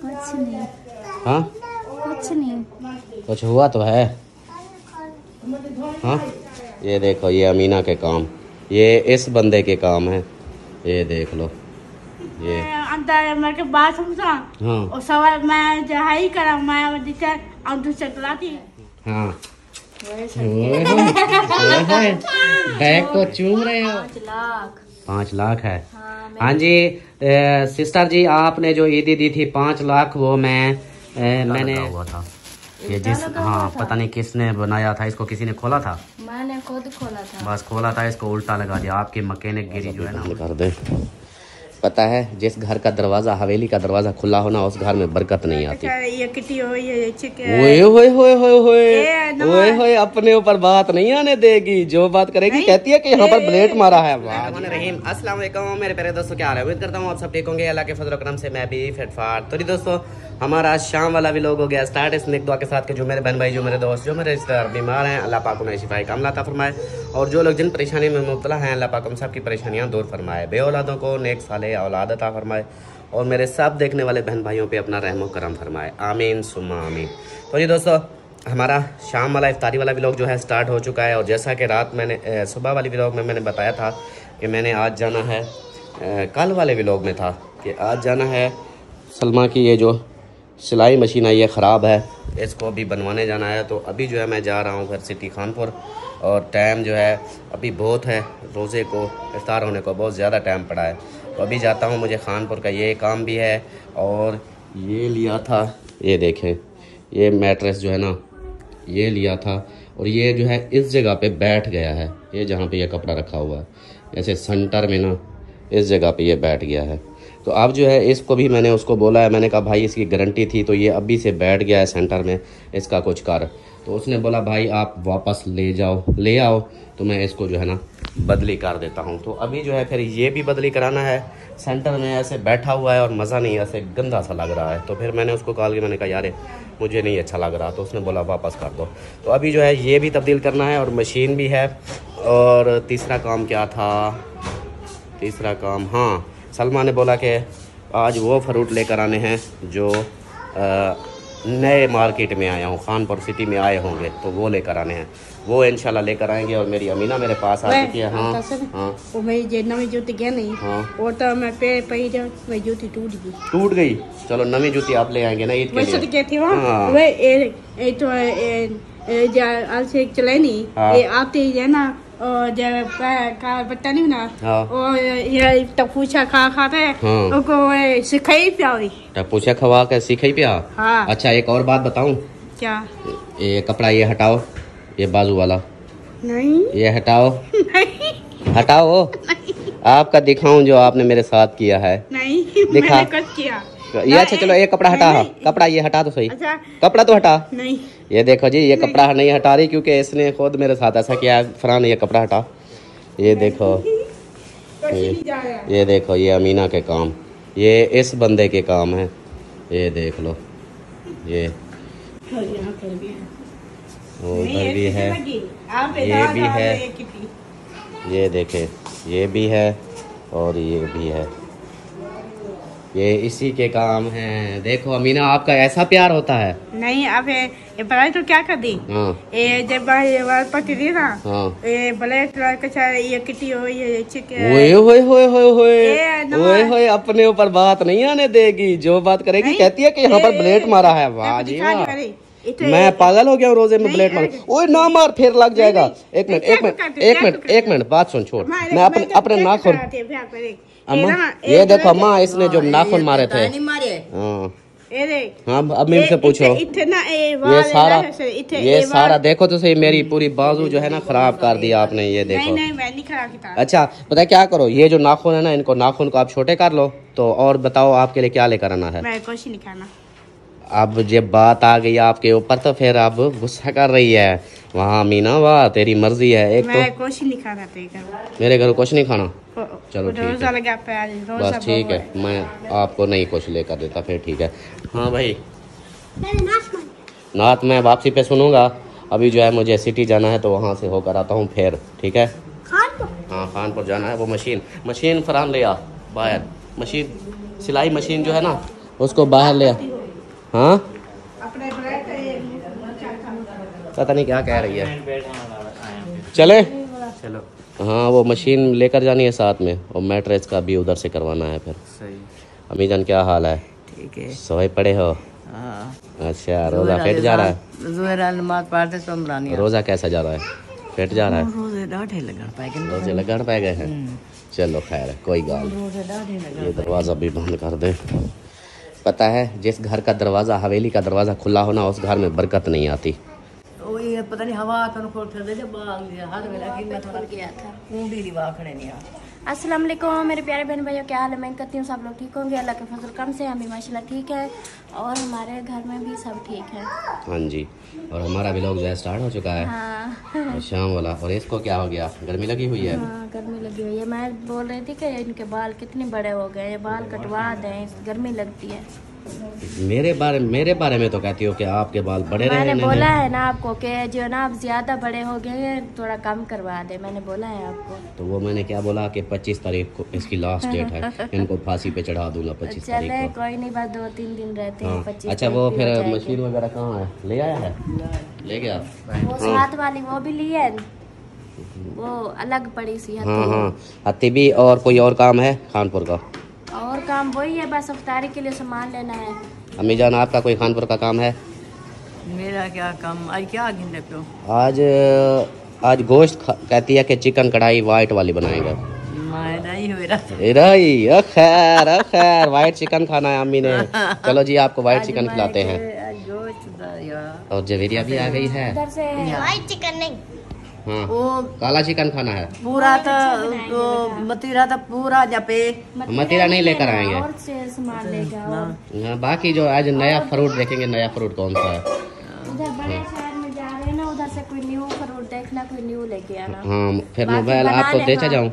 कुछ नहीं। हाँ कुछ नहीं। कुछ हुआ तो है। हाँ ये देखो, ये अमीना के काम, ये इस बंदे के काम है। ये देख लो, ये अंदर मैं के बात समझा। हाँ और सवाल मैं जो है ही करा, मैं दिखे अंदर से चलाती। हाँ बैग को चूम रहे हो। 5 लाख। 5 लाख है। हाँ, हाँ जी सिस्टर जी, आपने जो ईदी दी थी 5 लाख, वो मैंने हुआ था ये जिस हाँ पता नहीं किसने बनाया था इसको, किसी ने खोला था। मैंने खुद खोला था। बस खोला था, इसको उल्टा लगा दिया। आपकी मैकेनिक गिरी जो है ना कर दे। पता है जिस घर का दरवाजा, हवेली का दरवाजा खुला हो ना, उस घर में बरकत नहीं आती। ये किटी हो, ये ओए होए होए होए होए ओए होए, अपने ऊपर बात नहीं आने देगी, जो बात करेगी कहती है कि यहाँ पर ब्लेड मारा है। रहीम अस्सलाम वालेकुम मेरे प्यारे दोस्तों, क्या हाल है? उम्मीद करता हूँ आप सब ठीक होंगे, अल्लाह के फजल करम से मैं भी फिट फाट। तो दोस्तों हमारा शाम वाला व्लॉग हो गया स्टार्ट इस नेक दुआ के साथ कि जो मेरे बहन भाई, जो मेरे दोस्त, जो मेरे रिश्तेदार बीमार हैं, अल्लाह पाक उन्हें शिफाई कामला अता फरमाए, और जो लोग जिन परेशानी में मुब्तला हैं, अल्लाह पाक उन सब की परेशानियां दूर फरमाए, बे औलादों को नेक साले औलाद अता फरमाए, और मेरे सब देखने वाले बहन भाइयों पे अपना रहमो करम फरमाए, आमीन सुम्मा आमीन। तो जी दोस्तों हमारा शाम वाला इफ्तारी वाला व्लॉग जो है स्टार्ट हो चुका है, और जैसा कि रात मैंने सुबह वाली व्लॉग में मैंने बताया था कि मैंने आज जाना है, कल वाले व्लॉग में था कि आज जाना है सलमा की ये जो सिलाई मशीन है ये ख़राब है, इसको अभी बनवाने जाना है। तो अभी जो है मैं जा रहा हूँ घर सिटी खानपुर, और टाइम जो है अभी बहुत है, रोज़े को इफ्तार होने को बहुत ज़्यादा टाइम पड़ा है। तो अभी जाता हूँ, मुझे खानपुर का ये काम भी है, और ये लिया था, ये देखें ये मैट्रेस जो है ना ये लिया था, और ये जो है इस जगह पे बैठ गया है, ये जहाँ पे ये कपड़ा रखा हुआ है ऐसे सेंटर में ना, इस जगह पे ये बैठ गया है। तो अब जो है इसको भी मैंने उसको बोला है, मैंने कहा भाई इसकी गारंटी थी, तो ये अभी से बैठ गया है सेंटर में, इसका कुछ कर। तो उसने बोला भाई आप वापस ले आओ, तो मैं इसको जो है ना बदली कर देता हूँ। तो अभी जो है फिर ये भी बदली कराना है, सेंटर में ऐसे बैठा हुआ है और मज़ा नहीं, ऐसे गंदा सा लग रहा है। तो फिर मैंने उसको कॉल किया, मैंने कहा यार मुझे नहीं अच्छा लग रहा, तो उसने बोला वापस कर दो। तो अभी जो है ये भी तब्दील करना है, और मशीन भी है। और तीसरा काम क्या था, तीसरा काम हाँ, सलमा ने बोला कि आज वो फ्रूट लेकर आने हैं जो नए मार्केट में आया हूँ, खानपुर सिटी में आए होंगे, तो वो लेकर आने हैं, वो इंशाल्लाह लेकर आएंगे। और मेरी अमीना मेरे पास आ चुकी है। हाँ हाँ वो मेरी जे नवी जूती गया नहीं। हाँ वो तो मैं पे पई जा, मेरी जूती टूट गई। चलो नवी जूती आप ले आएंगे ना ईद के लिए। वैसे तो कहती हूँ हाँ। वे ए तो आज से चले नहीं। हाँ। ये आते है ना, और जब का बता नहीं ना, हाँ। और ये टपूचा खाते हैं, हाँ। उनको सिखाई प्यारी टपूचा खवा के सीखे पिया। हाँ। अच्छा एक और बात बताऊं, क्या? ये कपड़ा ये हटाओ, ये बाजू वाला नहीं ये हटाओ, नहीं हटाओ। आपका दिखाऊं जो आपने मेरे साथ किया है। नहीं दिखा। मैंने कुछ किया। ये अच्छा चलो ये कपड़ा हटा, नहीं। कपड़ा ये हटा दो सही, अच्छा कपड़ा तो हटा। नहीं ये देखो जी ये कपड़ा नहीं हटा रही, क्योंकि इसने खुद मेरे साथ ऐसा किया। फरहान ये कपड़ा हटा, ये देखो ये देखो, ये अमीना के काम, ये इस बंदे के काम है। ये देख लो, ये उधर भी है, ये भी है, ये देखे ये भी है, और ये भी है, ये इसी के काम है। देखो अमीना आपका ऐसा प्यार होता है। नहीं अब ये पढ़ाई तो क्या कर दी। हाँ ये जब ये पति दी ना, हाँ ये ब्लैक कलर का चाहे ये किटी हो, ये ओए होए होए होए होए ओए होए, अपने ऊपर बात नहीं आने देगी, जो बात करेगी कहती है कि यहाँ पर ब्लेड मारा है। वाह जी वाह, मैं पागल हो गया हूँ, रोजे में ब्लेड मार। ओए ना मार, फिर लग जाएगा। एक मिनट बात सुन, छोड़, मैं अपने नाखून, अम्मा ये देखो अम्मा, इसने जो नाखून मारे थे। हाँ हाँ अब मेरे से पूछो, ये सारा देखो तो सही, मेरी पूरी बाजू जो है ना खराब कर दिया आपने। ये देखो नहीं मैं नहीं खराब किया। अच्छा पता है क्या करो, ये जो नाखून है ना, इनको नाखून को आप छोटे कर लो। तो और बताओ आपके लिए क्या लेकर आना है? मैं कुछ नहीं खाना। अब जब बात आ गई आपके ऊपर, तो फिर आप गुस्सा कर रही है। वहाँ मीना वाह तेरी मर्जी है। एक मैं तो कुछ नहीं खाना, मेरे घर कुछ नहीं खाना। चलो ठीक है, है, बस ठीक है, मैं आपको नहीं कुछ लेकर देता फिर। ठीक है हाँ भाई, नात मैं वापसी पे सुनूंगा। अभी जो है मुझे सिटी जाना है, तो वहाँ से होकर आता हूँ फिर। ठीक है हाँ खानपुर जाना है। वो मशीन फरहान ले आ बाहर, मशीन सिलाई मशीन जो है ना उसको बाहर ले आ। हाँ अपने ब्रेड पता नहीं क्या कह रही है। चले चलो। हाँ वो मशीन लेकर जानी है साथ में, और मैट्रेस का भी उधर से करवाना है फिर। सही। अम्मी जान क्या हाल है? ठीक है। सोए पड़े हो? हाँ। अच्छा रोजा फिट जा रहा है? नमाज पढ़ते समरानी। रोजा कैसा जा रहा है? फिट जा रहा है? रोजे डाढ़े लगन पाए गए। रोजे लगन पाए गए हैं। चलो खैर है, कोई गाल। ये दरवाज़ा भी बंद कर दे। पता है जिस घर का दरवाज़ा, हवेली का दरवाज़ा खुला होना, उस घर में बरकत नहीं आती। ये पता नहीं हवा कौन खोल दे जब हर वेला की मैं थोड़ा किया था कुंडी दी वाखड़े नहीं आ। अस्सलाम वालेकुम मेरे प्यारे बहन भाइयों, क्या हाल है? मैं करती हूँ सब लोग ठीक होंगे, अल्लाह के फजल करम से हम भी माशाल्लाह ठीक है, और हमारे घर में भी सब ठीक है। हाँ जी, और हमारा व्लॉग जो है स्टार्ट हो चुका है। हाँ। शाम वाला। और इसको क्या हो गया? गर्मी लगी हुई है? हाँ गर्मी लगी हुई है। मैं बोल रही थी कि इनके बाल कितने बड़े हो गए, ये बाल कटवा दें, गर्मी लगती है। मेरे बारे में तो कहती हो कि आपके बाल बड़े रहे। मैंने बोला है ना आपको कि जो ना आप ज्यादा बड़े हो गए हैं, थोड़ा कम करवा दे, मैंने बोला है आपको। तो वो मैंने क्या बोला कि 25 तारीख को इसकी लास्ट डेट है, इनको फांसी पे चढ़ा दूंगा 25 तारीख चले को। कोई नहीं, बस 2-3 दिन रहते हैं। 25 अच्छा वो फिर मशीन वगैरह कहाँ है? ले आया है? ले गया वो साथ वाली वो भी ली है, वो अलग पड़ी सी। हाँ हत्ती भी। और कोई और काम है खानपुर का? और काम वही है, बस इफ्तारी के लिए सामान लेना है। अम्मी जान आपका कोई खानपुर का काम है? मेरा क्या काम? आज क्या गिन रहे हो? आज गोश्त कहती है कि चिकन कढ़ाई वाइट वाली बनाएगा। खैर वाइट चिकन खाना है अम्मी ने। चलो जी आपको वाइट चिकन खिलाते हैं। और जवेरिया भी आ गई है। वाइट चिकन नहीं, हाँ वो काला चिकन खाना है। पूरा तो मतीरा तो पूरा जपे मतीरा नहीं लेकर आएंगे, और से सामान लेगा। हाँ बाकी जो आज नया फ्रूट देखेंगे। नया फ्रूट कौन सा है? उधर बड़े शहर में जा रहे हैं ना, उधर से कोई न्यू फ्रूट देखना, कोई न्यू लेके आना। हाँ फिर मोबाइल आपको देकर जाऊँ?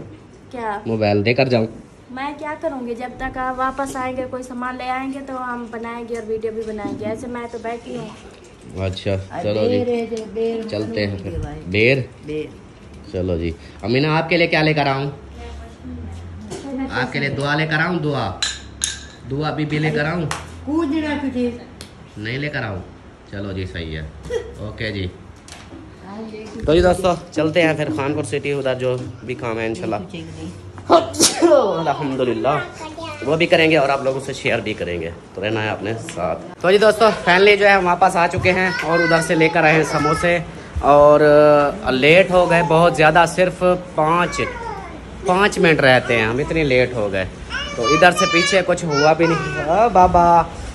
क्या मोबाइल देकर जाऊँ? मैं क्या करूँगी? जब तक आप वापस आएंगे, कोई सामान ले आएंगे तो हम बनाएंगे और वीडियो भी बनाएंगे। ऐसे मैं तो बैठी हूँ। अच्छा चलो जी चलते हैं फिर। बेर चलो जी। अमीना आपके लिए क्या लेकर आऊँ? आपके लिए दुआ लेकर आऊँ? दुआ भी लेकर आऊँ? नहीं लेकर आऊँ? चलो जी सही है, ओके जी। तो जी दोस्तों चलते हैं फिर खानपुर सिटी, उधर जो भी काम है इंशाल्लाह अल्हम्दुलिल्लाह वो भी करेंगे और आप लोगों से शेयर भी करेंगे, तो रहना है अपने साथ। तो जी दोस्तों फाइनली जो है हम वापस आ चुके हैं, और उधर से लेकर आए हैं समोसे, और लेट हो गए बहुत ज़्यादा। सिर्फ 5 मिनट रहते हैं हम, इतनी लेट हो गए। तो इधर से पीछे कुछ हुआ भी नहीं, बाबा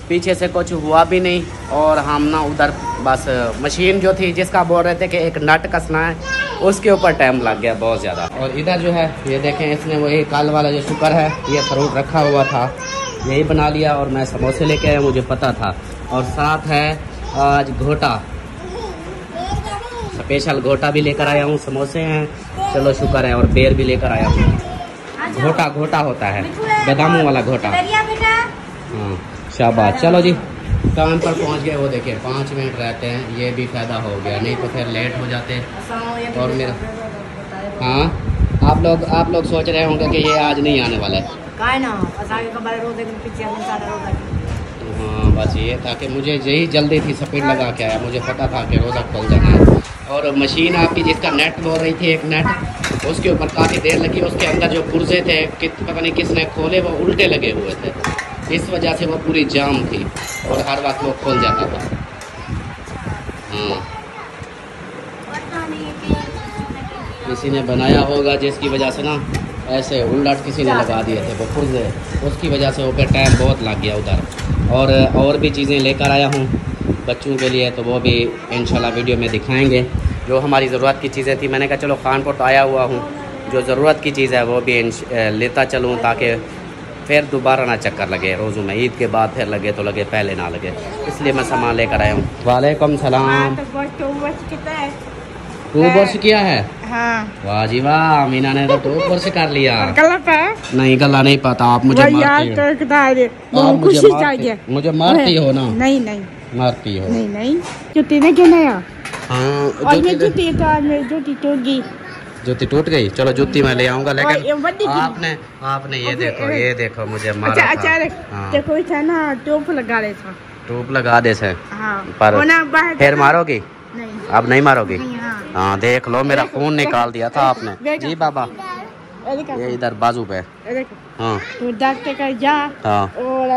पीछे से कुछ हुआ भी नहीं। और हम ना उधर बस मशीन जो थी जिसका बोल रहे थे कि एक नट कसना है, उसके ऊपर टाइम लग गया बहुत ज़्यादा। और इधर जो है ये देखें, इसने वही कल वाला जो शुक्र है, ये फ्रूट रखा हुआ था, यही बना लिया। और मैं समोसे लेके आया, मुझे पता था। और साथ है आज घोटा, स्पेशल घोटा भी लेकर आया हूँ। समोसे हैं, चलो शुक्र है। और बेर भी लेकर आया हूँ। घोटा होता है, बादामों वाला घोटा। हाँ शाबाश। चलो जी काम पर पहुंच गए। वो देखिए 5 मिनट रहते हैं, ये भी फ़ायदा हो गया, नहीं तो फिर लेट हो जाते। और मेरा हाँ आप लोग सोच रहे होंगे कि ये आज नहीं आने वाला है। हाँ बस ये था कि मुझे यही जल्दी थी, स्पीड लगा के आया, मुझे पता था कि रोज़ा खोल जाना है। और मशीन आपकी जिसका नेट बोल रही थी, एक नेट उसके ऊपर काफ़ी देर लगी। उसके अंदर जो पुर्जे थे पता नहीं किसने खोले, वो उल्टे लगे हुए थे, इस वजह से वो पूरी जाम थी और हर वक्त वो खोल जाता था। हाँ किसी ने बनाया होगा जिसकी वजह से ना ऐसे उलट किसी ने लगा दिए थे वो पुर्जे, उसकी वजह से वो फिर टाइम बहुत लग गया उधर। और भी चीज़ें लेकर आया हूँ बच्चों के लिए, तो वो भी इंशाल्लाह वीडियो में दिखाएंगे। जो हमारी ज़रूरत की चीज़ें थी, मैंने कहा चलो खानपुर तो आया हुआ हूँ, जो ज़रूरत की चीज़ है वो भी लेता चलूँ, ताकि फिर दोबारा ना चक्कर लगे रोज़ों में। ईद के बाद फिर लगे तो लगे, पहले ना लगे, इसलिए मैं सामान लेकर आया हूँ। वालेकुम सलाम। टू वर्ष किया है? हाँ। वाह जी वाह, मीना ने तो 2 वर्ष कर लिया। गलत है? नहीं गला नहीं पता, आप मुझे मुझे मारती हो ना? नहीं मारती हो? नहीं जुत्ती ने क्या नया? हाँ जूती टूट गई। चलो जूती मैं ले आऊंगा, लेकिन आपने ये देखो मुझे मारा था। देखो था ना टोप लगा रहे था। धूप लगा दे से हाँ पर वो ना बाहर फिर मारोगी? नहीं अब नहीं मारोगी? नहीं, हाँ हाँ देख लो मेरा खून निकाल दिया था आपने। जी बाबा ये इधर बाजू पे। हाँ तो डॉक्टर का जा हाँ और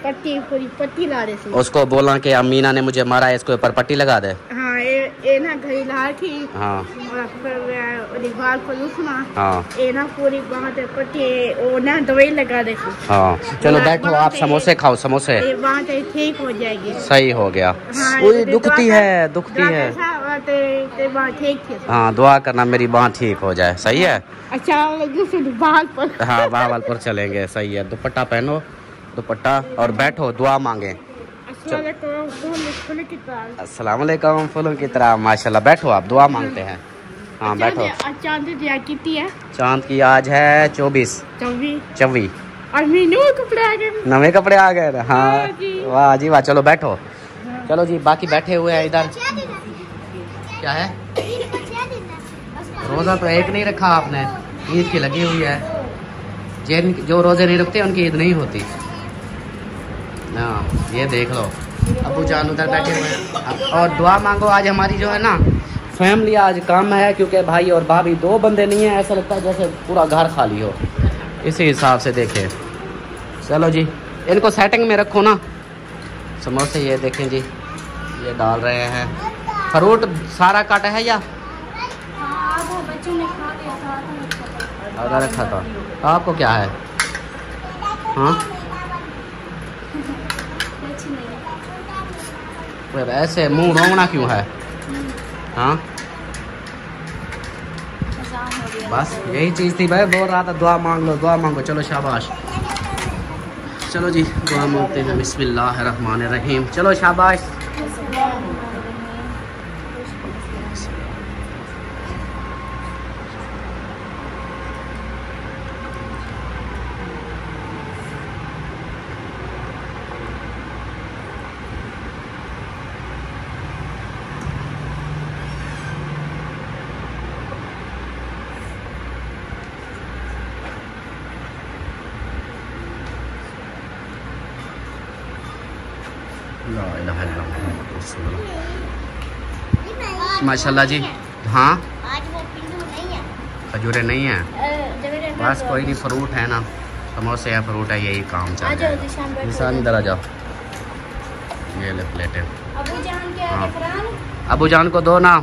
पट्टी पूरी पट्टी ला रहे थे। उसको बोला कि अमीना ने मुझे मारा है, इसके ऊपर पट्टी लगा दे। हाँ ये ना घड़ी ला थी हाँ और फिर दीवार पर लूसना हाँ ये ना पूरी वहाँ पे पट्टी वो ना दवाई लगा रहे थे। हाँ चलो बैठो आप समोसे खाओ समोसे। ये वहाँ से ठीक हो जाएगी। सही हो गया। हाँ, ओए ये दुखती है दुखती है। वहाँ ठीक थी। हाँ दुआ करना मेरी बाँह ठीक हो जाए। सही है। अच्छा दूसरी बाल पर हाँ बहावलपुर चलेंगे। सही है। दुपट्टा पहनो दुपट्टा और बैठो दुआ मांगे। अस्सलाम वालेकुम फूलों की तरह माशाल्लाह। बैठो आप दुआ मांगते हैं। हाँ बैठो। चांद कितनी है? चांद की आज है 24 24 और मीनू कपड़े आ गए। नवे कपड़े आ गए। हाँ जी। वाह जी वाह। चलो बैठो। चलो जी बाकी बैठे हुए हैं इधर। क्या है? रोज़ा तो एक नहीं रखा आपने, ईद की लगी हुई है। जिन जो रोज़े नहीं रखते उनकी ईद नहीं होती। हाँ ये देख लो अबू जान उधर बैठे हुए हैं। और दुआ मांगो। आज हमारी जो है ना फैमिली आज कम है क्योंकि भाई और भाभी 2 बंदे नहीं हैं। ऐसा लगता है जैसे पूरा घर खाली हो। इसी हिसाब से देखें। चलो जी इनको सेटिंग में रखो ना। समोसे ये देखें जी ये डाल रहे हैं। फ्रूट सारा काटा है या आधा रखा था? आपको क्या है? हाँ फिर ऐसे मुंह रोना क्यों है? हाँ बस यही चीज़ थी भाई। बोल रहा था दुआ मांग लो दुआ मांगो। चलो शाबाश। चलो जी दुआ मांगते हैं। बिस्मिल्लाहिर्रहमानिर्रहीम। चलो शाबाश। माशाल्लाह जी। हाँ खजूरें नहीं है बस कोई नहीं। फ्रूट है ना समोसे है फ्रूट है यही काम चल रहा है। निशान इधर आ जाओ। ये ले प्लेटें। अबू जान को दो ना।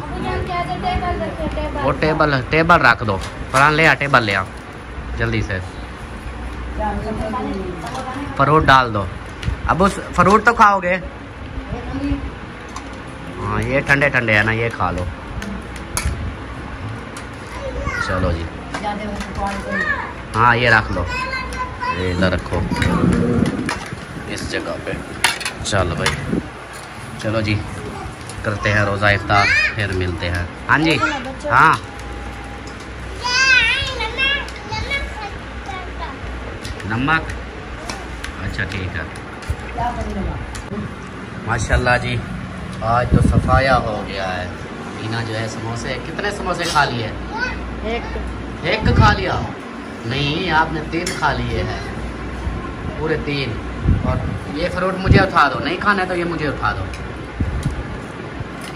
वो टेबल रख दो। फरहान ले आ टेबल ले आ जल्दी से। फ्रूट डाल दो। अब फ्रूट तो खाओगे? हाँ ये ठंडे ठंडे है ना ये खा लो। चलो जी हाँ ये रख लो। ये इधर रखो इस जगह पे। चलो भाई चलो जी करते हैं रोज़ा इफ्तार फिर मिलते हैं। हाँ जी हाँ नमक अच्छा ठीक है। माशाल्लाह जी आज तो सफाया हो गया है। मीना जो है समोसे कितने समोसे खा लिए? एक खा लिया? नहीं आपने 3 खा लिए हैं पूरे 3। और ये फ्रूट मुझे उठा दो। नहीं खाना है तो ये मुझे उठा दो।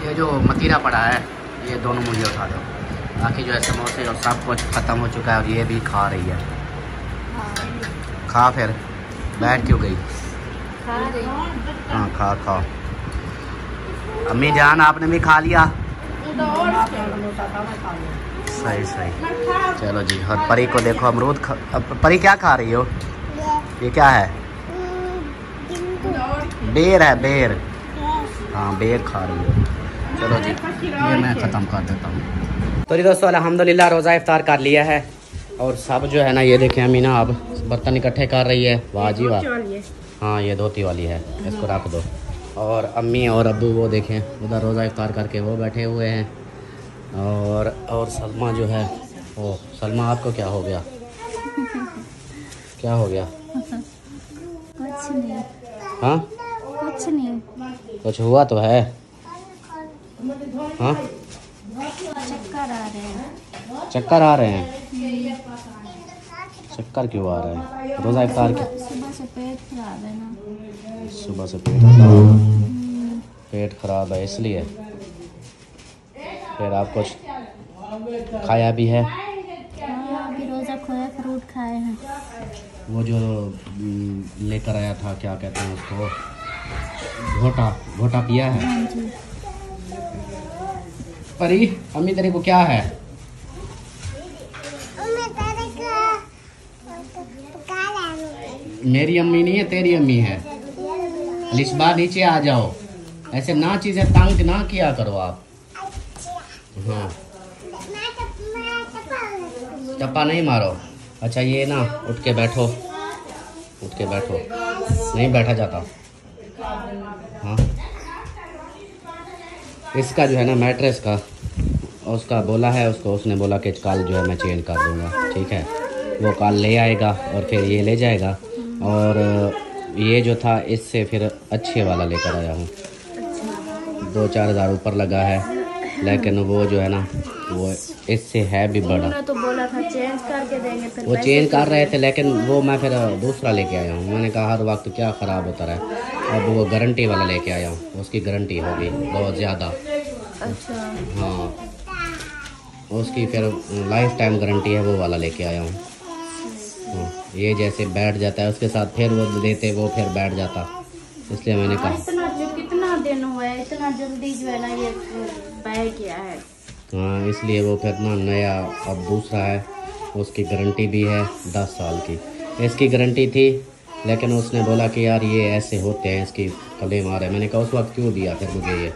ये जो मतीरा पड़ा है ये दोनों मुझे उठा दो। बाकी जो है समोसे और सब कुछ ख़त्म हो चुका है और ये भी खा रही है। खा फिर बैठ क्यों गई? हाँ खा खा। अम्मी जान आपने भी खा लिया? सही सही। चलो जी और परी को देखो अमरूद परी क्या खा रही हो? ये क्या है? बेर है बेर। हाँ बेर खा रही हो। चलो जी ये मैं ख़त्म कर देता हूँ। तो जी दोस्तों अल्हम्दुलिल्लाह रोज़ा इफ्तार कर लिया है और सब जो है ना ये देखें अमीना अब बर्तन इकट्ठे कर रही है। वाह जी वाह। हाँ ये धोती वाली है इसको रख दो। और अम्मी और अब्बू वो देखें उधर रोज़ा इफ्तार करके वो बैठे हुए हैं। और सलमा जो है वो सलमा आपको क्या हो गया? क्या हो गया? कुछ नहीं। हाँ कुछ नहीं। कुछ हुआ तो है? हाँ चक्कर आ रहे हैं। चक्कर आ रहे हैं? चक्कर क्यों आ रहा है? रोज़ा इफ्तार के सुबह से पेट खराब है ना। सुबह से पेट खराब है इसलिए। फिर आप कुछ खाया भी है? हाँ, अभी रोज़ा खोया, फ्रूट खाए हैं। वो जो लेकर आया था, क्या कहते हैं उसको, घोटा पिया है? हाँ जी। परी, अम्मी तेरे को क्या है? मेरी अम्मी नहीं है, तेरी अम्मी है। लिस्बा नीचे आ जाओ, ऐसे ना चीजें तंग ना किया करो आप। हाँ, टप्पा नहीं मारो। अच्छा ये ना, उठ के बैठो, नहीं बैठा जाता। हाँ, इसका जो है ना मैट्रेस का उसका बोला है, उसने बोला कि कल जो है मैं चेंज कर दूंगा, ठीक है। वो कल ले आएगा और फिर ये ले जाएगा। और ये जो था इससे फिर अच्छे वाला लेकर आया हूँ। 2-4 हज़ार ऊपर लगा है, लेकिन वो जो है ना वो इससे है भी बड़ा। तो बोला था चेंज करके देंगे, फिर वो चेंज कर रहे थे, लेकिन वो मैं फिर दूसरा लेके आया हूँ। मैंने कहा हर वक्त क्या ख़राब होता रहा। अब वो गारंटी वाला लेके आया हूँ, उसकी गारंटी होगी बहुत ज़्यादा। अच्छा। हाँ, उसकी फिर लाइफ टाइम गारंटी है, वो वाला लेके आया हूँ। हाँ, ये जैसे बैठ जाता है उसके साथ, फिर वो देते वो फिर बैठ जाता, इसलिए मैंने कहा। कितना दिन हुआ है, इतना जल्दी जो है ना ये बैठ गया है। हाँ, इसलिए वो फिर ना नया अब दूसरा है, उसकी गारंटी भी है 10 साल की। इसकी गारंटी थी, लेकिन उसने बोला कि यार ये ऐसे होते हैं, इसकी क्लेम आ रहा है। मैंने कहा उस वक्त क्यों दिया फिर मुझे ये?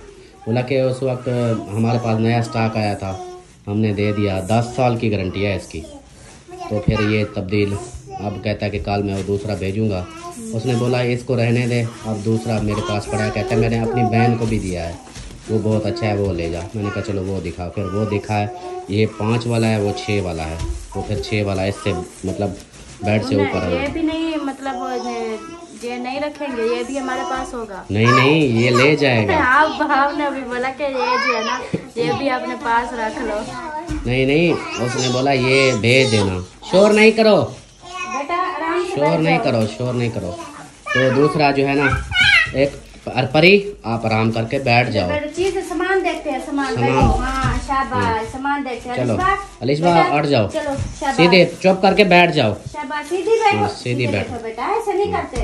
बोला कि उस वक्त हमारे पास नया स्टॉक आया था, हमने दे दिया। 10 साल की गारंटी है इसकी। तो फिर ये तब्दील अब कहता है कि कल मैं वो दूसरा भेजूँगा। उसने बोला इसको रहने दे, अब दूसरा मेरे पास पड़ा है। कहता है मैंने अपनी बहन को भी दिया है, वो बहुत अच्छा है, वो ले जा। मैंने कहा चलो वो दिखा। फिर वो दिखा है, ये 5 वाला है, वो 6 वाला है। वो फिर 6 वाला इससे मतलब बेड से ऊपर है। ये भी नहीं, मतलब ये नहीं रखेंगे, ये भी हमारे पास होगा। नहीं, ये ले जाएगा। आप भाव ने भी बोला कि ये जो है ना ये भी अपने पास रख लो। नहीं, उसने बोला ये भेज देना। शोर नहीं करो, बेटा आराम से शोर नहीं करो। तो दूसरा जो है ना, एक परी आप आराम करके बैठ जाओ। चीज सामान देखते हैं, सामान। हाँ, शाबाश, सामान देखते हैं। चलो अलिशबा हट जाओ, चलो सीधे चुप करके बैठ जाओ। शाबाश, सीधी बैठो, सीधी बैठो बेटा, ऐसे नहीं करते,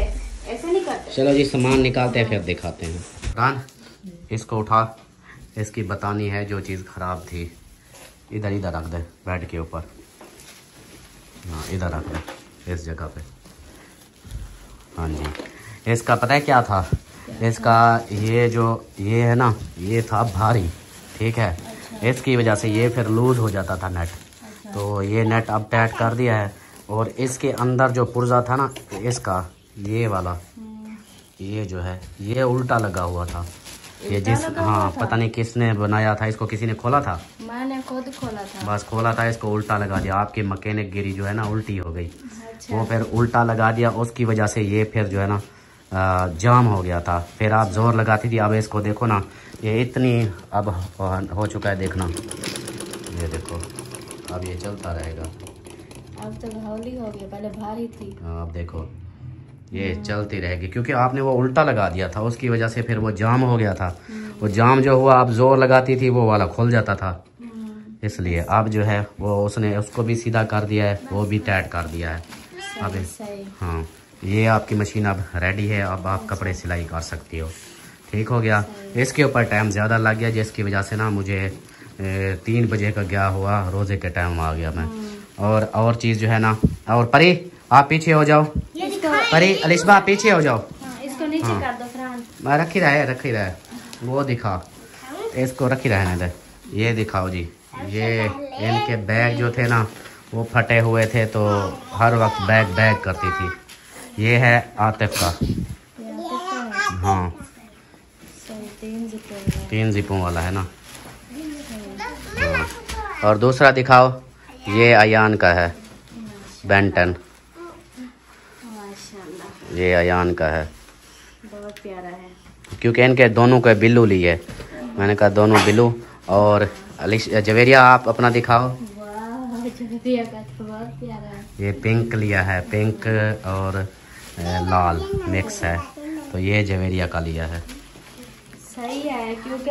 ऐसे नहीं करते। चलो जी, सामान निकालते हैं, फिर दिखाते हैं। रान, इसको उठा, इसकी बतानी है जो चीज़ ख़राब थी। इधर रख दे बेड के ऊपर। हाँ, इधर रख दे, इस जगह पे। हाँ जी, इसका पता है क्या था? इसका ये है ना, ये था भारी, ठीक है। इसकी वजह से ये फिर लूज़ हो जाता था नेट। तो ये नेट अब टाइट कर दिया है। और इसके अंदर जो पुर्जा था ना इसका, ये वाला, ये जो है ये उल्टा लगा हुआ था। ये हाँ, पता नहीं किसने बनाया था इसको, किसी ने खोला था, मैंने खुद खोला था। बस खोला था, इसको उल्टा लगा दिया। आपकी मैकेनिक गिरी जो है ना उल्टी हो गई। वो फिर उल्टा लगा दिया, उसकी वजह से ये फिर जो है ना जाम हो गया था। फिर आप जोर लगाती थी। अब इसको देखो ना, ये इतनी अब हो चुका है, देखना, ये देखो, अब ये चलता रहेगा। अब तो हौली हो गया, पहले भारी थी। अब देखो ये चलती रहेगी, क्योंकि आपने वो उल्टा लगा दिया था, उसकी वजह से फिर वो जाम हो गया था। वो जाम जो हुआ, आप जोर लगाती थी वो वाला खुल जाता था। इसलिए अब जो है वो उसने उसको भी सीधा कर दिया है, वो भी टाइट कर दिया है। अब हाँ, ये आपकी मशीन अब रेडी है, अब आप कपड़े सिलाई कर सकती हो। ठीक हो गया। इसके ऊपर टाइम ज़्यादा लग गया, जिसकी वजह से ना मुझे 3 बजे का गया हुआ, रोज़े के टाइम आ गया मैं। और चीज़ जो है ना, और परी आप पीछे हो जाओ, परी अलिशबा पीछे हो जाओ। इसको नीचे कर दो फ्रान। मैं रखी रहे वो दिखा, इसको रखी रहने दे। ये दिखाओ जी, ये इनके बैग जो थे ना वो फटे हुए थे, तो हर वक्त बैग करती थी। ये है आतिफ का, हाँ 3 जिपों वाला है ना। हाँ। और दूसरा दिखाओ, ये अयान का है, बेंटन, ये अयान का है, बहुत प्यारा है। क्योंकि इनके दोनों के बिल्लू लिए, मैंने कहा दोनों बिल्लू। और जवेरिया आप अपना दिखाओ, वाह, जवेरिया का तो बहुत प्यारा है। ये पिंक लिया है, पिंक और लाल मिक्स है, तो ये जवेरिया का लिया है। सही है, क्योंकि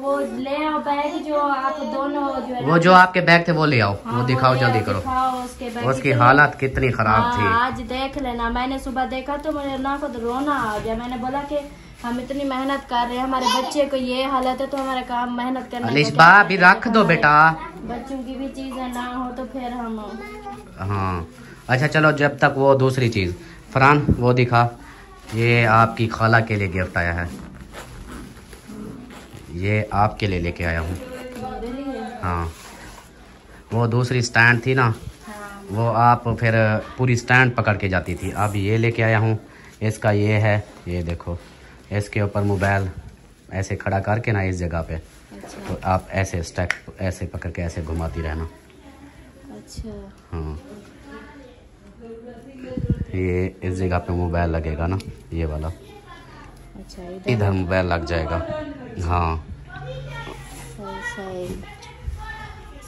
वो ले आओ बैग जो आप दोनों जो है, वो जो आपके बैग थे वो ले आओ। हाँ, वो दिखाओ, जल्दी करो। उसकी हालत कितनी खराब थी। आज देख लेना, मैंने सुबह देखा तो मेरे ना को तो रोना आ गया। मैंने बोला कि हम इतनी मेहनत कर रहे हैं, हमारे बच्चे को ये हालत है तो हमारा काम मेहनत करना। अलिशबा भी रख दो बेटा, बच्चों की भी चीजें ना हो तो फिर हम। हाँ अच्छा चलो, जब तक वो दूसरी चीज फरहान वो दिखा। ये आपकी खाला के लिए गिफ्ट आया है, ये आपके लिए लेके आया हूँ। हाँ वो दूसरी स्टैंड थी ना, वो आप फिर पूरी स्टैंड पकड़ के जाती थी। अब ये लेके आया हूँ। इसका ये है, ये देखो, इसके ऊपर मोबाइल ऐसे खड़ा करके ना इस जगह पे, तो आप ऐसे स्टैक ऐसे पकड़ के ऐसे घुमाती रहना। अच्छा हाँ ये इस जगह पे मोबाइल लगेगा ना, ये वाला। अच्छा इधर मोबाइल लग जाएगा। हाँ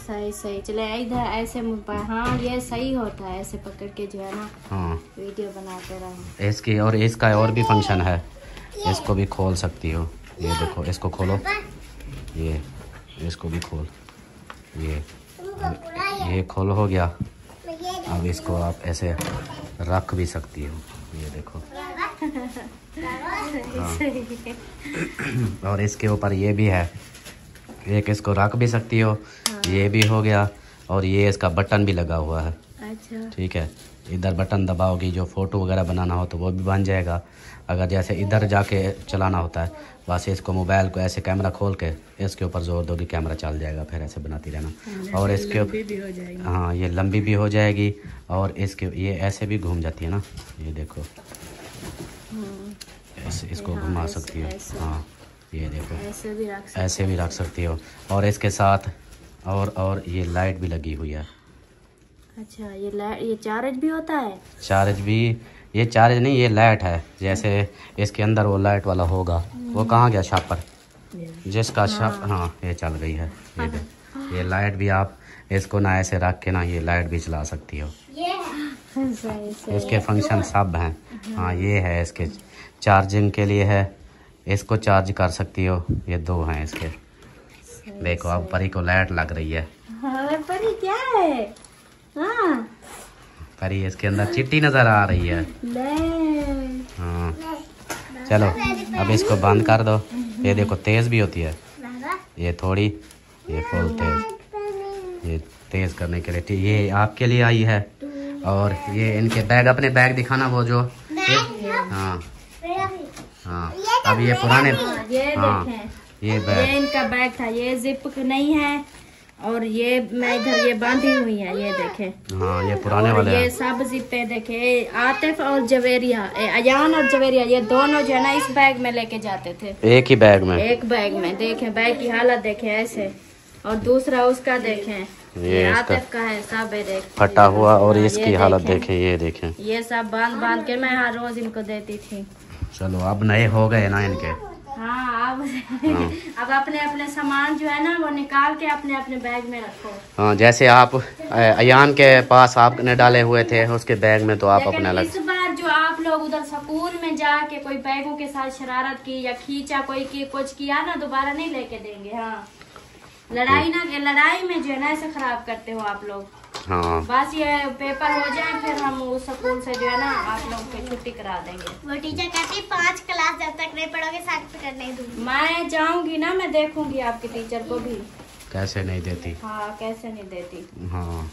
सही सही चले इधर ऐसे हाँ ये सही होता है, ऐसे पकड़ के जो है ना हाँ वीडियो बनाते रहो। इसकी और इसका और भी फंक्शन है, इसको भी खोल सकती हो। ये देखो, इसको खोलो, ये इसको भी खोल, ये खोल हो गया। अब इसको आप ऐसे रख भी सकती हो, ये देखो। हाँ। और इसके ऊपर ये भी है, एक इसको रख भी सकती हो। ये भी हो गया, और ये इसका बटन भी लगा हुआ है। अच्छा ठीक है, इधर बटन दबाओगी, जो फोटो वगैरह बनाना हो तो वो भी बन जाएगा। अगर जैसे इधर जाके चलाना होता है, बस इसको मोबाइल को ऐसे कैमरा खोल के इसके ऊपर जोर दोगी, कैमरा चल जाएगा, फिर ऐसे बनाती रहना। और इसके ऊपर हाँ ये लंबी भी हो जाएगी, और इसके ये ऐसे भी घूम जाती है ना, ये देखो ऐसे इसको घुमा सकती हो। हाँ ये देखो, ऐसे भी रख सकती हो। और इसके साथ और ये लाइट भी लगी हुई है। अच्छा ये चार्ज भी होता है? चार्ज भी, ये चार्ज नहीं, ये लाइट है। जैसे इसके अंदर वो लाइट वाला होगा, वो कहाँ गया छापर जिसका हाँ ये चल गई है। ये लाइट भी आप इसको ना ऐसे रख के ना ये लाइट भी चला सकती हो। इसके फंक्शन सब हैं। हाँ ये है, इसके चार्जिंग के लिए है, इसको चार्ज कर सकती हो। ये दो हैं इसके। देखो अब परी को लाइट लग रही है। परी क्या है? हाँ परी इसके अंदर चिट्टी नजर आ रही है। हाँ चलो अब इसको बंद कर दो। ये देखो तेज भी होती है, ये थोड़ी, ये फुल तेज, ये तेज करने के लिए। ठीक, ये आपके लिए आई है। और ये इनके बैग, अपने बैग दिखाना वो जो। हाँ हाँ अब ये पुराने, हाँ ये बैग, ये इनका बैग था। ये जिप नहीं है, और ये मैं इधर ये बांधी हुई है, ये देखे। हाँ ये पुराने वाले ये सब जिप्पे देखे। आतिफ और जवेरिया, अयान और जवेरिया, ये दोनों जो है ना इस बैग में लेके जाते थे। एक ही बैग में, एक बैग में। देखे बैग की हालत देखे ऐसे, और दूसरा उसका देखे, ये आतिफ का है सब देख फटा हुआ। और इसकी हालत देखे, ये देखे, ये सब बांध के मैं हर रोज इनको देती थी। चलो अब नए हो गए ना इनके। हाँ अब अपने अपने सामान जो है ना वो निकाल के अपने अपने बैग में रखो। हाँ जैसे आप अयान के पास आपने डाले हुए थे उसके बैग में, तो आप अपने अलग। इस बार जो आप लोग उधर स्कूल में जाके कोई बैगों के साथ शरारत की या खींचा कोई की कुछ किया ना, दोबारा नहीं लेके देंगे। हाँ लड़ाई में जो है ना ऐसे खराब करते हो आप लोग। हाँ बस ये पेपर हो जाए फिर हम उस स्कूल से जो है ना आप लोग की छुट्टी करा देंगे। वो टीचर कहती 5 क्लास जब तक नहीं पढ़ोगे सर्टिफिकेट नहीं दूंगी। मैं जाऊंगी ना, मैं देखूंगी आपके टीचर को भी। कैसे नहीं देती? हाँ कैसे नहीं देती। हाँ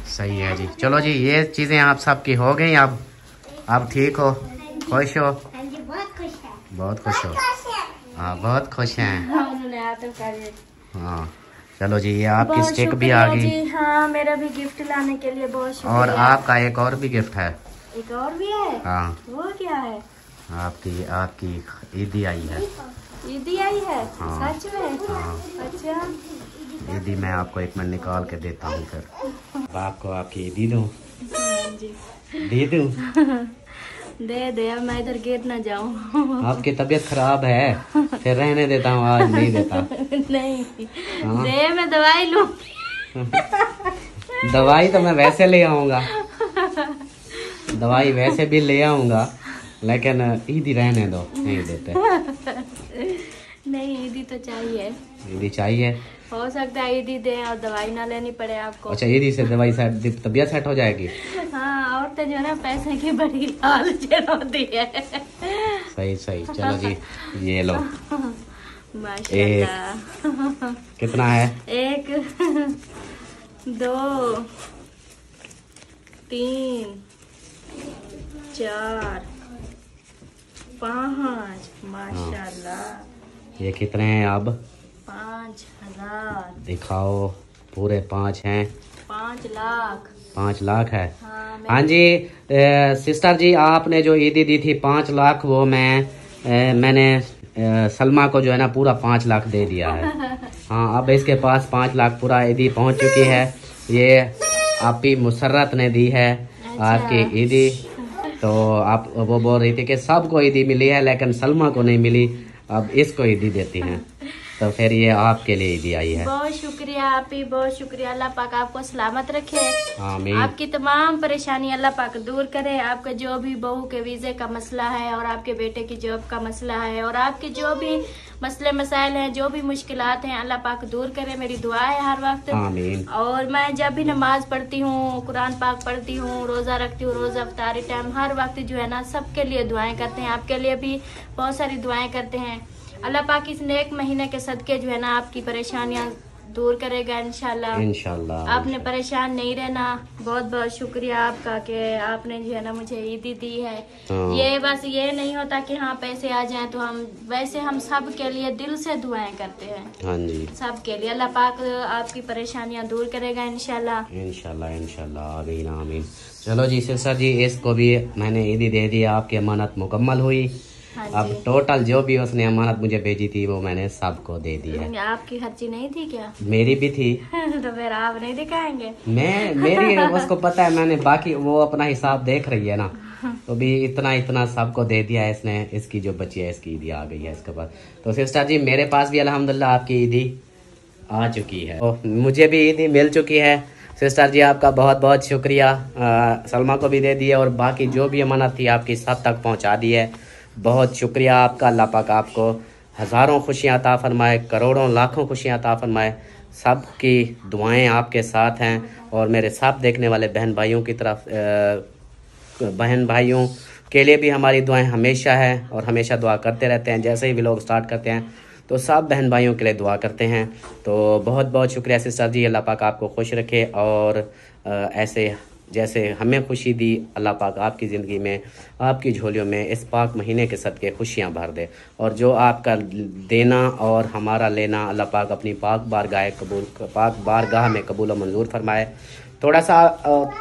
सही है जी। चलो जी ये चीजें आप सबकी हो गई। अब ठीक हो, खुश हो? हाँ जी बहुत खुश है। बहुत खुश हो? हाँ बहुत खुश हैं। उन्होंने आते कर। हाँ चलो जी ये आपकी स्टिक भी आ गई। हाँ मेरा भी गिफ्ट लाने के लिए बहुत शुक्रिया। और आपका एक और भी गिफ्ट है। एक और भी है? हाँ वो क्या है? आपकी ईदी आई है। ईदी आई है? हाँ। सच में? हाँ। अच्छा ईदी मैं आपको 1 मिनट निकाल के देता हूँ, फिर आपको आपकी ईदी दूँ। दे दूँ? दे अब मैं इधर गिर ना जाऊँ। आपकी तबीयत खराब है, फिर रहने देता हूँ, आज नहीं देता। नहीं हाँ? दे मैं दवाई लूँ। दवाई तो मैं वैसे ले आऊंगा। दवाई वैसे भी ले आऊंगा, लेकिन ईदी रहने दो, नहीं देते। नहीं ईदी तो चाहिए, ईदी चाहिए। हो सकता है ईदी दें और दवाई ना लेनी पड़े आपको। अच्छा, ईदी से दवाई से तबीयत सेट हो जाएगी। हाँ, औरतें जो है ना पैसे की बड़ी लालच होती है। सही सही, चलो जी ये लो। माशाल्लाह। कितना है? 1 2 3 4 5 माशाल्लाह। ये कितने हैं अब? 5000। दिखाओ, पूरे 5 हैं। 5 लाख। 5 लाख है। हाँ, हाँ जी सिस्टर जी, आपने जो ईदी दी थी 5 लाख, वो मैंने सलमा को जो है ना पूरा 5 लाख दे दिया है। हाँ, अब इसके पास 5 लाख पूरा ईदी पहुंच चुकी है। ये आपकी मुसर्रत ने दी है। अच्छा। आपकी ईदी तो आप वो बोल रही थी कि सबको ईदी मिली है लेकिन सलमा को नहीं मिली, अब इसको ईदी देती हैं, तो फिर ये आपके लिए ईदी आई है। बहुत शुक्रिया आप ही, बहुत शुक्रिया। अल्लाह पाक आपको सलामत रखे। आमीन। आपकी तमाम परेशानी अल्लाह पाक दूर करे। आपका जो भी बहू के वीज़े का मसला है और आपके बेटे की जॉब का मसला है और आपके जो भी मसले मसाइल हैं, जो भी मुश्किलात हैं, अल्लाह पाक दूर करे। मेरी दुआ है हर वक्त। आमीन। और मैं जब भी नमाज पढ़ती हूँ, कुरान पाक पढ़ती हूँ, रोज़ा रखती हूँ, रोज़ा अफ्तारी टाइम, हर वक्त जो है ना सबके लिए दुआएं करते हैं। आपके लिए भी बहुत सारी दुआएं करते हैं। अल्लाह पाक इस नेक महीने के सदके जो है ना आपकी परेशानियां दूर करेगा इंशाल्लाह। इंशाल्लाह। आपने परेशान नहीं रहना। बहुत बहुत शुक्रिया आपका कि आपने जो है ना मुझे ईदी दी है। हाँ। ये बस ये नहीं होता कि हाँ पैसे आ जाएं तो हम, वैसे हम सब के लिए दिल से दुआएं करते हैं। हाँ जी, सब के लिए। अल्लाह पाक आपकी परेशानियां दूर करेगा इंशाल्लाह। इंशाल्लाह इंशाल्लाह, आमीन आमीन। चलो जी सिस्टर जी, इसको भी मैंने ईदी दे दी, आपकी अमानत मुकम्मल हुई। हाँ अब जी। टोटल जो भी उसने अमानत मुझे भेजी थी वो मैंने सबको दे दी है। आपकी खर्ची नहीं थी क्या? मेरी भी थी। तो फिर आप नहीं दिखाएंगे? मेरी उसको पता है, मैंने बाकी वो अपना हिसाब देख रही है ना, तो भी इतना इतना सबको दे दिया है इसने। इसकी जो बची है इसकी ईदी आ गई है इसके पास। तो सिस्टर जी मेरे पास भी अल्हम्दुलिल्लाह आपकी ईदी आ चुकी है, तो मुझे भी ईदी मिल चुकी है। सिस्टर जी आपका बहुत बहुत शुक्रिया। सलमा को भी दे दी है और बाकी जो भी अमानत थी आपकी सब तक पहुंचा दी है। बहुत शुक्रिया आपका। अल्लाह पाक आपको हज़ारों खुशियाँ अता फरमाए, करोड़ों लाखों खुशियाँ अता फरमाए। सब की दुआएं आपके साथ हैं और मेरे सब देखने वाले बहन भाइयों की तरफ बहन भाइयों के लिए भी हमारी दुआएं हमेशा है और हमेशा दुआ करते रहते हैं। जैसे ही भी लोग स्टार्ट करते हैं तो सब बहन भाइयों के लिए दुआ करते हैं। तो बहुत बहुत शुक्रिया सिस्टर जी। अल्लाह पाक आपको खुश रखे और ऐसे जैसे हमें खुशी दी, अल्लाह पाक आपकी ज़िंदगी में, आपकी झोलियों में इस पाक महीने के सदके खुशियाँ भर दे। और जो आपका देना और हमारा लेना अल्लाह पाक अपनी पाक बारगाह में कबूल और मंजूर फरमाए। थोड़ा सा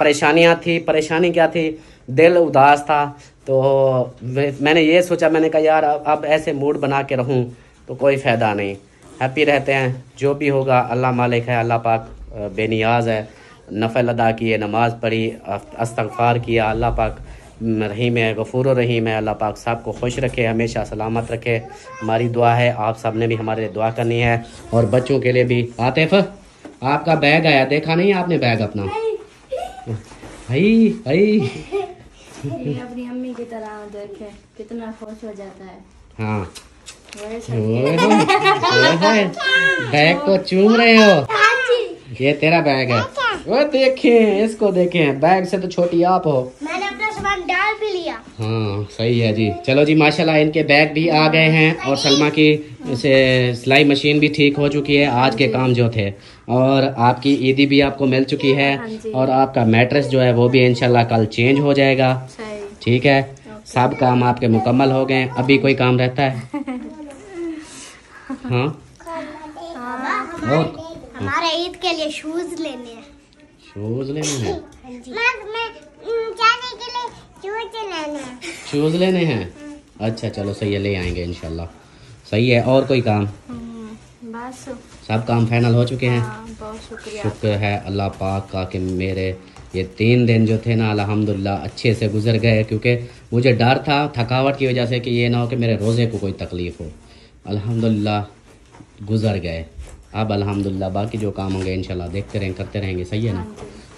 परेशानियाँ थी। परेशानी क्या थी? दिल उदास था, तो मैंने ये सोचा, मैंने कहा यार अब ऐसे मूड बना के रहूं तो कोई फ़ायदा नहीं। हैप्पी रहते हैं, जो भी होगा अल्लाह मालिक है, अल्लाह पाक बेनियाज है। नफल अदा किए, नमाज़ पढ़ी, इस्तग़फ़ार किया, अल्लाह पाक रहीम है, गफूर रहीम है। अल्लाह पाक सबको खुश रखे, हमेशा सलामत रखे। हमारी दुआ है, आप सब ने भी हमारे लिए दुआ करनी है और बच्चों के लिए भी। आतिफ आपका बैग आया, देखा नहीं आपने बैग अपना? हाई हाई अपनी अम्मी की तरह देखे कितना खुश हो जाता है। हाँ, वैसे बैग को चूम रहे हो? ये तेरा बैग है। वो देखें, इसको देखें, बैग से तो छोटी आप हो। मैंने अपना सामान डाल भी लिया। हाँ सही है जी। चलो जी माशाल्लाह इनके बैग भी आ गए हैं और सलमा की से सिलाई मशीन भी ठीक हो चुकी है। आज के काम जो थे, और आपकी ईदी भी आपको मिल चुकी है और आपका मैट्रेस जो है वो भी इंशाल्लाह कल चेंज हो जाएगा। ठीक है, सब काम आपके मुकम्मल हो गए। अभी कोई काम रहता है? हाँ, और हमारे ईद के लिए शूज लेने हैं। शूज लेने हैं? जाने के लिए शूज लेने हैं। शूज लेने हैं? अच्छा चलो सही है, ले आएंगे इंशाल्लाह। सही है, और कोई काम? बस सब काम फाइनल हो चुके हैं। बहुत शुक्रिया। शुक्र है अल्लाह पाक का कि मेरे ये 3 दिन जो थे ना अल्हम्दुलिल्लाह अच्छे से गुजर गए, क्योंकि मुझे डर था थकावट की वजह से कि ये ना हो कि मेरे रोज़े को कोई तकलीफ़ हो। अल्हम्दुलिल्लाह गुजर गए। अब अल्हम्दुलिल्लाह बाकी जो काम होंगे इंशाल्लाह देखते रहेंगे, करते रहेंगे। सही है ना?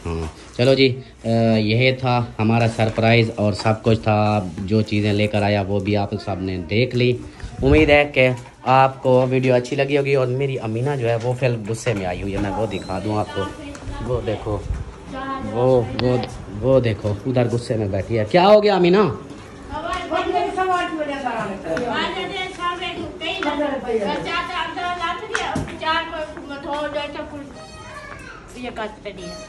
हाँ चलो जी, यही था हमारा सरप्राइज़ और सब कुछ था। जो चीज़ें लेकर आया वो भी आप सब ने देख ली। उम्मीद है कि आपको वीडियो अच्छी लगी होगी। और मेरी अमीना जो है वो फिर गुस्से में आई हुई है, मैं वो दिखा दूँ आपको। वो देखो, वो देखो उधर गुस्से में बैठी है। क्या हो गया अमीना?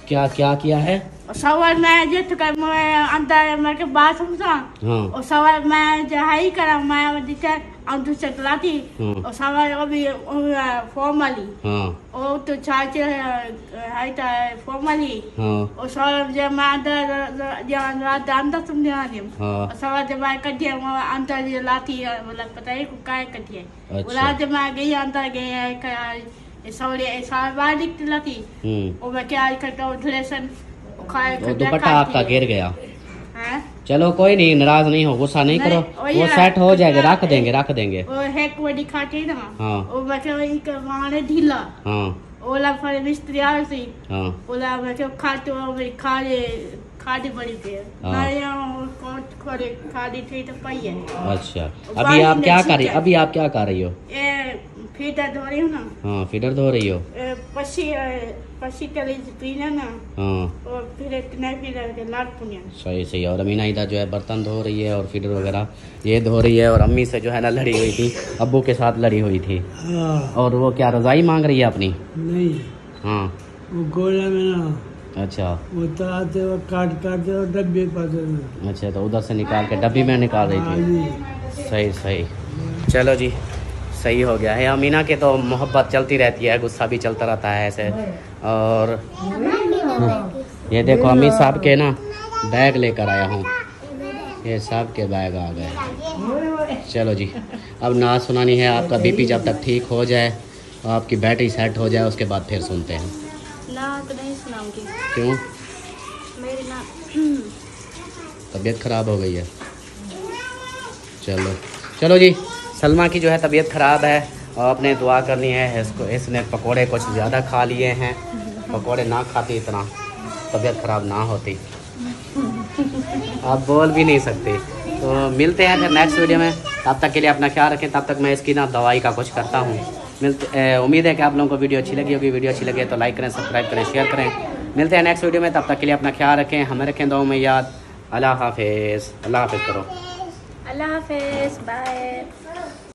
क्या क्या किया है? सवाल मैं जो मैं अंदर मेरे के बात समझा। हाँ। और सवाल मैं जो है ही करा मैं दिखा अंदर से लाती। और सवाल अभी फॉर्मली। हाँ। और तो चाचे है तो फॉर्मली। हाँ। और सवाल जब मैं अंदर अंदर समझा नहीं। और सवाल जब मैं कटिया अंदर लाती बोला पता है काय कटिया। बोला जब मैं गई अंदर गई और मैं क्या दुपट्टा आपका गिर गया। चलो कोई नहीं, नाराज नहीं हो, गुस्सा नहीं करो, वो सेट हो जाएगा। रख देंगे। वो है को दिखाते ना। हाँ। वो मतलब माने ढीला। हाँ। ओला पर मिस्त्री आ सी। हाँ। ओला मतलब खाते मेरी खादी बड़ी थी। खादी थी तो पाई है। अच्छा, अभी आप क्या कर रही हो? फीडर धो रही हूँ ना। हाँ, फीडर धो रही हो। पसी चली पीना ना। हाँ। और फिर इतना फिर लाट पुनिया। सही। और अमीना इधर जो है बर्तन धो रही है और फीडर वगैरह ये धो रही है। और अम्मी से जो है ना लड़ी हुई थी, अब्बू के साथ लड़ी हुई थी। और वो क्या रजाई मांग रही है अपनी? नहीं। हाँ। वो गोला में ना। अच्छा। वो आते वो काट और डब्बे पाते। अच्छा, तो उधर से निकाल के डब्बी में निकाल रही थी। सही। चलो जी, सही हो गया है। अमीना के तो मोहब्बत चलती रहती है, गुस्सा भी चलता रहता है ऐसे। और ये देखो अम्मी साहब के ना बैग लेकर आया हूँ। ये सब के बैग आ गए। चलो जी, अब ना सुनानी है। आपका बीपी जब तक ठीक हो जाए, आपकी बैटरी सेट हो जाए, उसके बाद फिर सुनते हैं। ना तो नहीं सुनाऊंगी। क्यों? मेरी ना तबीयत ख़राब हो गई है। चलो जी, सलमा की जो है तबीयत ख़राब है और अपने दुआ करनी है। इसने पकोड़े कुछ ज़्यादा खा लिए हैं। पकोड़े ना खाती इतना तबीयत ख़राब ना होती। आप बोल भी नहीं सकते। तो मिलते हैं फिर नेक्स्ट वीडियो में। तब तक के लिए अपना ख्याल रखें। तब तक मैं इसकी ना दवाई का कुछ करता हूँ। उम्मीद है कि आप लोगों को वीडियो अच्छी लगी होगी। वीडियो अच्छी लगे तो लाइक करें, सब्सक्राइब करें, शेयर करें। मिलते हैं नेक्स्ट वीडियो में। तब तक के लिए अपना ख्याल रखें, हमें रखें दुआओं में याद। अल्लाह हाफिज़। अल्लाह हाफिज़ करो। अल्लाह हाफिज़, बाय।